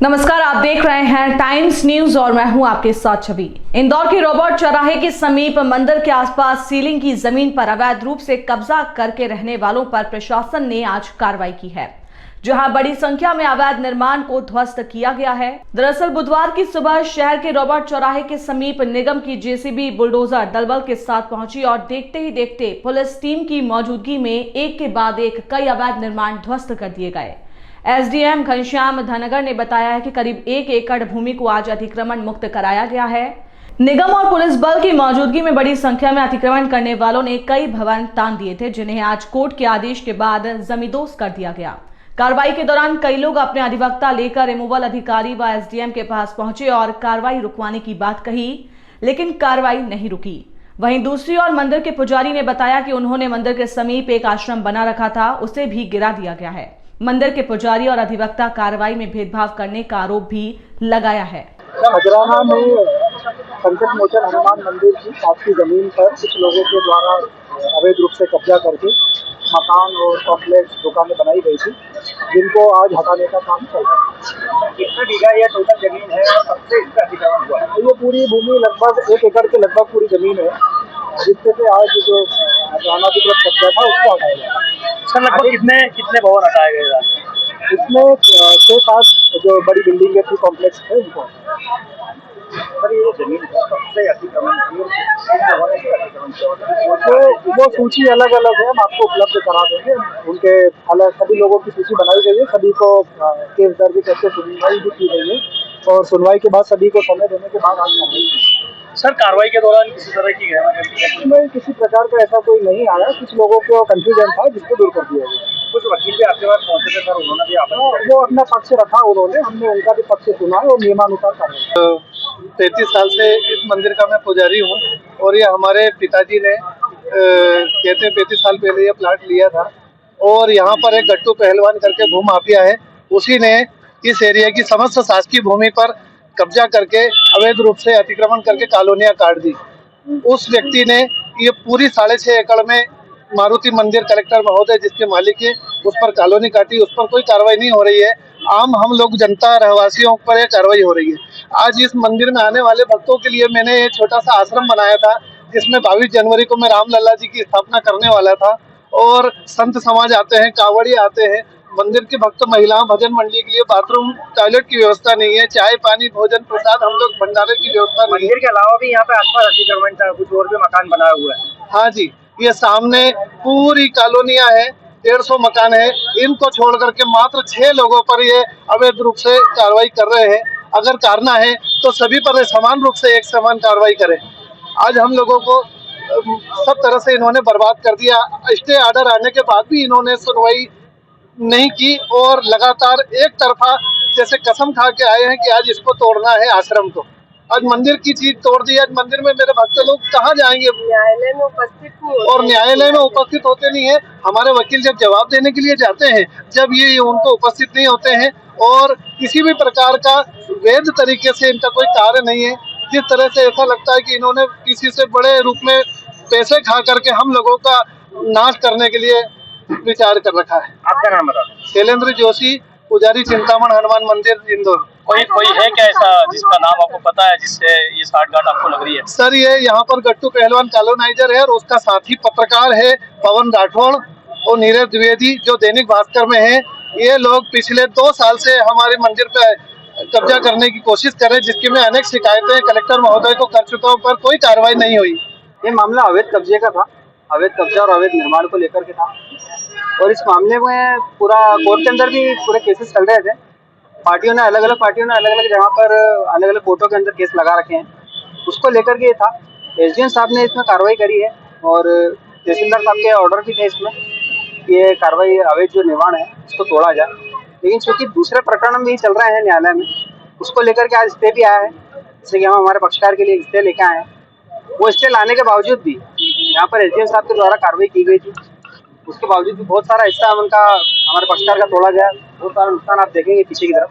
नमस्कार, आप देख रहे हैं टाइम्स न्यूज और मैं हूं आपके साथ छवि। इंदौर के रोबोट चौराहे के समीप मंदिर के आसपास सीलिंग की जमीन पर अवैध रूप से कब्जा करके रहने वालों पर प्रशासन ने आज कार्रवाई की है, जहां बड़ी संख्या में अवैध निर्माण को ध्वस्त किया गया है। दरअसल बुधवार की सुबह शहर के रोबोट चौराहे के समीप निगम की जेसीबी बुलडोजर दलबल के साथ पहुंची और देखते ही देखते पुलिस टीम की मौजूदगी में एक के बाद एक कई अवैध निर्माण ध्वस्त कर दिए गए। एसडीएम घनश्याम धनगर ने बताया है कि करीब 1 एकड़ भूमि को आज अतिक्रमण मुक्त कराया गया है। निगम और पुलिस बल की मौजूदगी में बड़ी संख्या में अतिक्रमण करने वालों ने कई भवन तान दिए थे, जिन्हें आज कोर्ट के आदेश के बाद जमींदोज कर दिया गया। कार्रवाई के दौरान कई लोग अपने अधिवक्ता लेकर रिमूवल अधिकारी व एसडीएम के पास पहुंचे और कार्रवाई रुकवाने की बात कही, लेकिन कार्रवाई नहीं रुकी। वहीं दूसरी ओर मंदिर के पुजारी ने बताया कि उन्होंने मंदिर के समीप एक आश्रम बना रखा था, उसे भी गिरा दिया गया है। मंदिर के पुजारी और अधिवक्ता कार्रवाई में भेदभाव करने का आरोप भी लगाया है। खजराना में संकट मोचन हनुमान मंदिर की पास की जमीन पर कुछ लोगों के द्वारा अवैध रूप से कब्जा करके मकान और कॉम्प्लेक्स दुकानें बनाई गई थी, जिनको आज हटाने का काम चल रहा है। कितना बीघा यह टोटल जमीन है और कब से इसका अतिक्रमण हुआ है? ये पूरी भूमि लगभग 1 एकड़ के लगभग पूरी जमीन है, जिससे से आज जो अनाधिकृत कब्जा था उसको हटाया गया। सर लगभग कितने भवन हटाए गए? इसमें 6-7 जो बड़ी बिल्डिंग थी, कॉम्प्लेक्स थे, उनको। सर ये जमीन कब से अतिक्रमण वो सूची अलग अलग है, हम आपको उपलब्ध करा देंगे। उनके अलग सभी लोगों की सूची बनाई गई है, सभी को केस दर्ज करके सुनवाई भी की गई है और सुनवाई के बाद सभी को समय देने के बाद आज कार्रवाई की। सर कार्रवाई के दौरान किसी तरह की इसमें किसी प्रकार का ऐसा कोई नहीं आया, कुछ लोगों को कंफ्यूजन था जिसको दूर कर दिया गया। कुछ वकील भी आपके पास पहुंचे थे सर, उन्होंने भी वो अपना पक्ष रखा, उन्होंने हमने उनका भी पक्ष सुना है और नियमानुसार कार्रवाई। 33 साल से इस मंदिर का मैं पुजारी हूँ और ये हमारे पिताजी ने कहते हैं 35 साल पहले ये प्लाट लिया था और यहाँ पर एक गट्टू पहलवान करके भूमाफिया है, उसी ने इस एरिया की समस्त शासकीय भूमि पर कब्जा करके अवैध रूप से अतिक्रमण करके कॉलोनियां काट दी। उस व्यक्ति ने ये पूरी 6.5 एकड़ में मारुति मंदिर कलेक्टर महोदय जिसके मालिक है उस पर कॉलोनी काटी, उस पर कोई कार्रवाई नहीं हो रही है। आम हम लोग जनता रहवासियों पर कार्रवाई हो रही है। आज इस मंदिर में आने वाले भक्तों के लिए मैंने एक छोटा सा आश्रम बनाया था, जिसमें 22 जनवरी को मैं रामलला जी की स्थापना करने वाला था और संत समाज आते हैं, कांवड़ी आते हैं। मंदिर के भक्त महिलाओं भजन मंडली के लिए बाथरूम टॉयलेट की व्यवस्था नहीं है, चाय पानी भोजन प्रसाद हम लोग भंडारे की व्यवस्था नहीं है। मंदिर के अलावा भी यहाँ पे आसपास अतिक्रमण था, कुछ और भी मकान बनाया हुआ है। हाँ जी, ये सामने पूरी कॉलोनियां है, 150 मकान है, इनको छोड़ करके मात्र 6 लोगों पर ये अवैध रूप से कार्रवाई कर रहे हैं। अगर करना है तो सभी पर समान रूप से एक समान कार्रवाई करें। आज हम लोगों को सब तरह से इन्होंने बर्बाद कर दिया। स्टे ऑर्डर आने के बाद भी इन्होंने सुनवाई नहीं की और लगातार एक तरफा जैसे कसम खा के आए हैं कि आज इसको तोड़ना है आश्रम को। आज मंदिर की चीज तोड़ दी। आज मंदिर में मेरे भक्त लोग कहाँ जाएंगे? न्यायालय में उपस्थित नहीं और न्यायालय में उपस्थित होते नहीं है। हमारे वकील जब जवाब देने के लिए जाते हैं, जब ये उनको उपस्थित नहीं होते हैं और किसी भी प्रकार का वैध तरीके से इनका कोई कार्य नहीं है। जिस तरह से ऐसा लगता है कि इन्होंने किसी से बड़े रूप में पैसे खा करके हम लोगों का नाश करने के लिए विचार कर रखा है। आपका नाम बता? शैलेंद्र जोशी, पुजारी चिंतामण हनुमान मंदिर इंदौर। कोई है क्या ऐसा जिसका नाम आपको पता है, जिससे ये साठगांठ आपको लग रही है? सर ये यहाँ पर गट्टू पहलवान कॉलोनाइजर है और उसका साथी पत्रकार है पवन राठौड़ और नीरज द्विवेदी जो दैनिक भास्कर में है। ये लोग पिछले 2 साल से हमारे मंदिर पे कब्जा करने की कोशिश कर रहे हैं, जिसकी मैं अनेक शिकायतें कलेक्टर महोदय को कर चुका हूँ, पर कोई कार्रवाई नहीं हुई। ये मामला अवैध कब्जे का था, अवैध कब्जा और अवैध निर्माण को लेकर के था और इस मामले में पूरा कोर्ट के अंदर भी पूरे केसेस चल रहे थे। अलग अलग पार्टियों ने अलग अलग जगह पर अलग अलग कोर्टों के अंदर केस लगा रखे हैं, उसको लेकर के ये था। एसडीएम साहब ने इसमें कार्रवाई करी है और तहसीलदार साहब के ऑर्डर भी थे इसमें, ये कार्रवाई अवैध जो निर्माण है उसको तोड़ा जाए। लेकिन चूंकि दूसरे प्रकरण भी चल रहे हैं न्यायालय में, उसको लेकर के आज स्टे भी आया है, जैसे कि हम हमारे पक्षकार के लिए स्टे लेके आए हैं। वो स्टे लाने के बावजूद भी यहाँ पर एसडीएम साहब के द्वारा कार्रवाई की गई थी, उसके बावजूद भी बहुत सारा हिस्सा उनका हमारे पक्षकार का तोड़ा गया। बहुत सारा नुकसान आप देखेंगे पीछे की तरफ,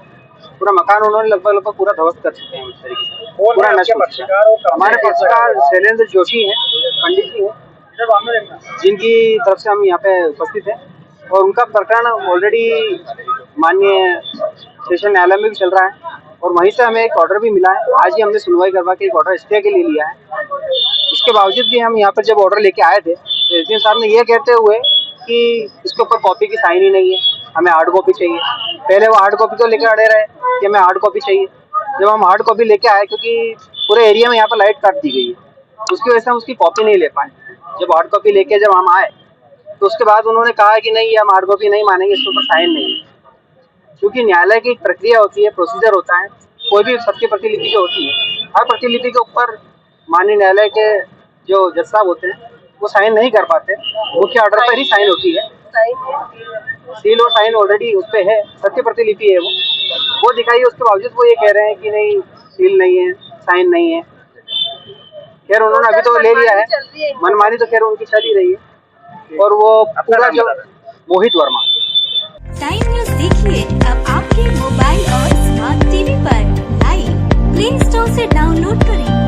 पूरा मकान उन्होंने लगभग पूरा ध्वस्त कर चुके हैं इस तरीके से, पूरा नष्ट हो चुका है। हमारे पक्षकार शैलेंद्र जोशी हैं, पंडित जी हैं, जिनकी तरफ से हम यहाँ पे उपस्थित हैं और उनका प्रकरण ऑलरेडी माननीय सेशन न्यायालय में भी चल रहा है और वहीं से हमें एक ऑर्डर भी मिला है। आज ही हमने सुनवाई करवा के एक ऑर्डर स्टे के लिए लिया है। इसके बावजूद भी हम यहाँ पर जब ऑर्डर लेके आए थे तो एसडीएम साहब ने ये कहते हुए कि इसके ऊपर कॉपी की साइन ही नहीं है, हमें हार्ड कॉपी चाहिए। पहले वो हार्ड कॉपी तो लेकर अड़े रहे कि हमें हार्ड कॉपी चाहिए। जब हम हार्ड कॉपी लेके आए, क्योंकि पूरे एरिया में यहाँ पर लाइट काट दी गई है, उसकी वजह से हम उसकी कॉपी नहीं ले पाए। जब हार्ड कॉपी लेके जब हम आए तो उसके बाद उन्होंने कहा कि नहीं, हम हार्ड कॉपी नहीं मानेंगे, इसके ऊपर साइन नहीं है। क्योंकि न्यायालय की एक प्रक्रिया होती है, प्रोसीजर होता है, कोई भी सत्य प्रतिलिपि जो होती है, हर प्रतिलिपि के ऊपर माननीय न्यायालय के जो जज साहब होते हैं वो साइन नहीं कर पाते। मुख्य ऑर्डर पर ही साइन होती है, सील और साइन ऑलरेडी उस पर है, सत्य प्रतिलिपि है वो दिखाई है। उसके बावजूद वो ये कह रहे हैं कि नहीं, सील नहीं है, साइन नहीं है। खैर उन्होंने अभी तो ले लिया है, मनमानी तो खैर उनकी चल ही रही है। और वो पूरा जो मोहित वर्मा। टाइम न्यूज़ देखिए अब आपके मोबाइल और स्मार्ट टीवी पर लाइव प्ले स्टोर से डाउनलोड करें।